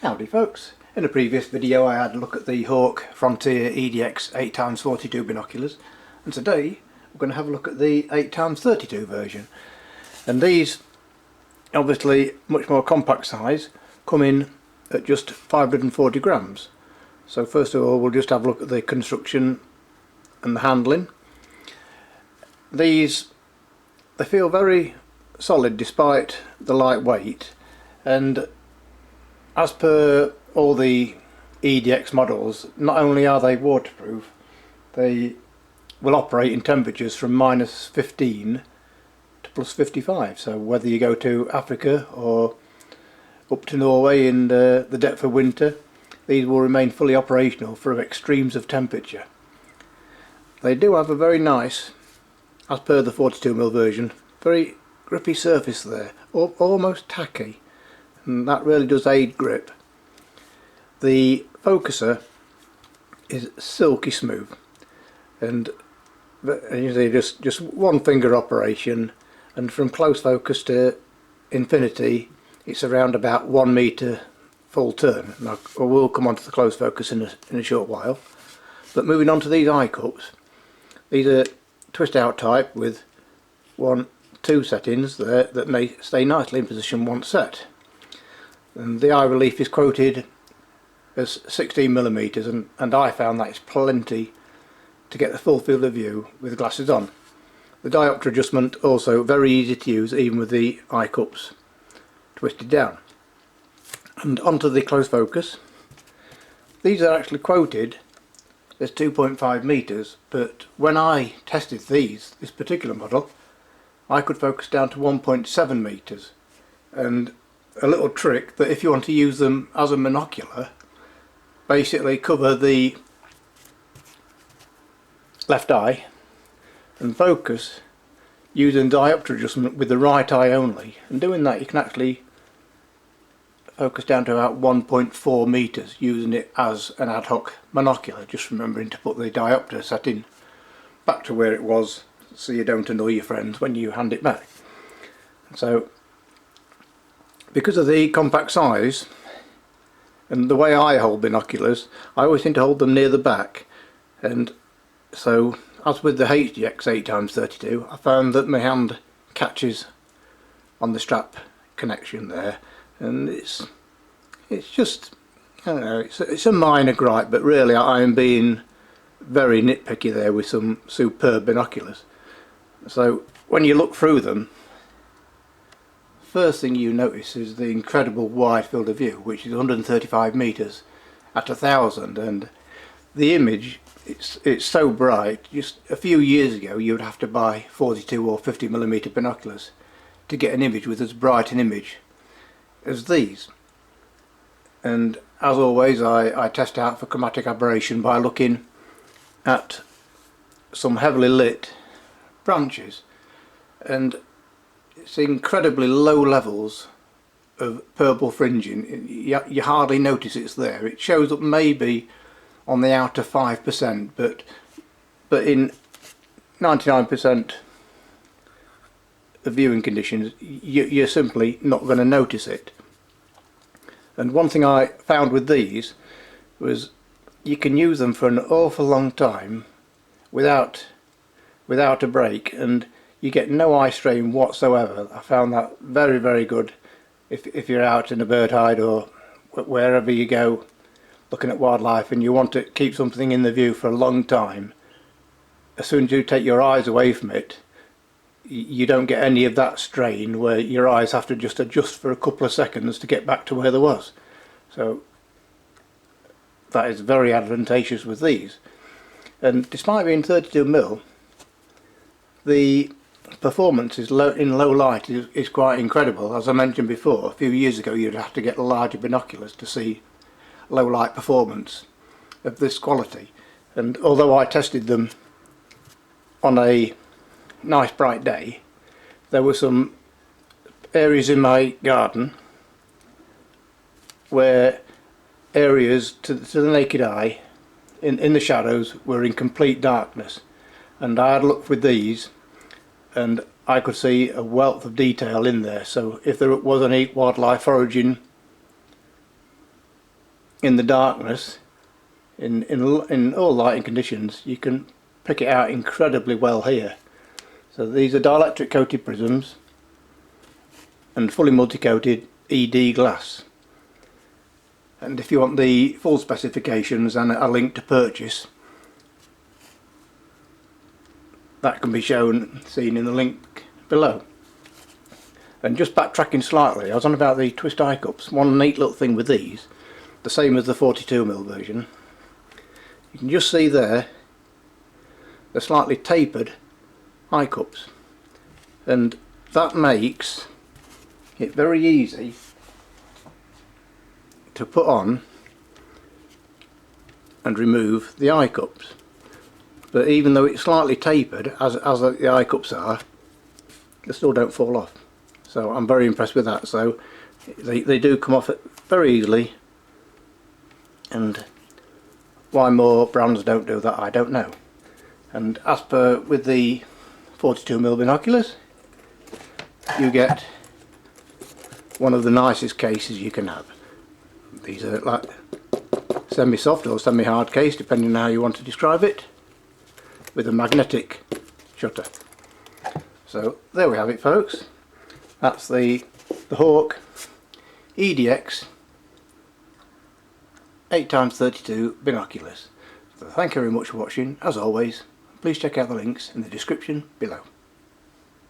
Howdy folks, in a previous video I had a look at the Hawke Frontier ED X 8x42 binoculars, and today we're going to have a look at the 8x32 version. And these, obviously much more compact size, come in at just 540 grams. So first of all we'll just have a look at the construction and the handling. These, they feel very solid despite the light weight, and as per all the EDX models, not only are they waterproof, they will operate in temperatures from -15 to +55. So whether you go to Africa or up to Norway in the depth of winter, these will remain fully operational for extremes of temperature. They do have a very nice, as per the 42mm version, very grippy surface there, almost tacky. And that really does aid grip. The focuser is silky smooth, and usually just one finger operation, and from close focus to infinity it's around about 1 meter full turn. Now I will come on to the close focus in a short while, but moving on to these eye cups, these are twist out type with 1-2 settings there that may stay nicely in position once set. And the eye relief is quoted as 16mm, and I found that is plenty to get the full field of view with glasses on. The diopter adjustment also very easy to use even with the eye cups twisted down. And onto the close focus. These are actually quoted as 2.5 meters, but when I tested this particular model, I could focus down to 1.7 meters. And a little trick, that if you want to use them as a monocular, basically cover the left eye and focus using diopter adjustment with the right eye only, and doing that you can actually focus down to about 1.4 meters using it as an ad hoc monocular, just remembering to put the diopter setting back to where it was so you don't annoy your friends when you hand it back. So because of the compact size and the way I hold binoculars, I always seem to hold them near the back, and so as with the HDX 8x32 I found that my hand catches on the strap connection there, and it's just, I don't know, it's a minor gripe, but really I am being very nitpicky there with some superb binoculars. So when you look through them, first thing you notice is the incredible wide field of view, which is 135 meters at 1000, and the image, it's so bright. Just a few years ago you would have to buy 42 or 50mm binoculars to get an image with as bright an image as these. And as always I test out for chromatic aberration by looking at some heavily lit branches, and it's incredibly low levels of purple fringing. You hardly notice it's there. It shows up maybe on the outer 5%, but in 99% of viewing conditions you're simply not going to notice it. And one thing I found with these was you can use them for an awful long time without a break, and you get no eye strain whatsoever. I found that very, very good if you're out in a bird hide or wherever you go looking at wildlife and you want to keep something in the view for a long time. As soon as you take your eyes away from it, you don't get any of that strain where your eyes have to just adjust for a couple of seconds to get back to where there was. So that is very advantageous with these. And despite being 32mm, the performance is in low light is quite incredible. As I mentioned before, a few years ago you'd have to get larger binoculars to see low light performance of this quality, and although I tested them on a nice bright day, there were some areas in my garden where areas to the naked eye in the shadows were in complete darkness, and I had looked with these and I could see a wealth of detail in there. So if there was any wildlife foraging in the darkness, in all lighting conditions, you can pick it out incredibly well here. So these are dielectric coated prisms and fully multi-coated ED glass. And if you want the full specifications and a link to purchase, that can be seen in the link below. And just backtracking slightly, I was on about the twist eye cups. One neat little thing with these, the same as the 42mm version, you can just see there they're slightly tapered eye cups, and that makes it very easy to put on and remove the eye cups. But even though it's slightly tapered, as the eye cups are, they still don't fall off. So I'm very impressed with that. So they do come off very easily, and why more brands don't do that, I don't know. And as per with the 42mm binoculars, you get one of the nicest cases you can have. These are like semi-soft or semi-hard case, depending on how you want to describe it, with a magnetic shutter. So there we have it, folks. That's the Hawke ED X 8x32 binoculars. So thank you very much for watching. As always, please check out the links in the description below.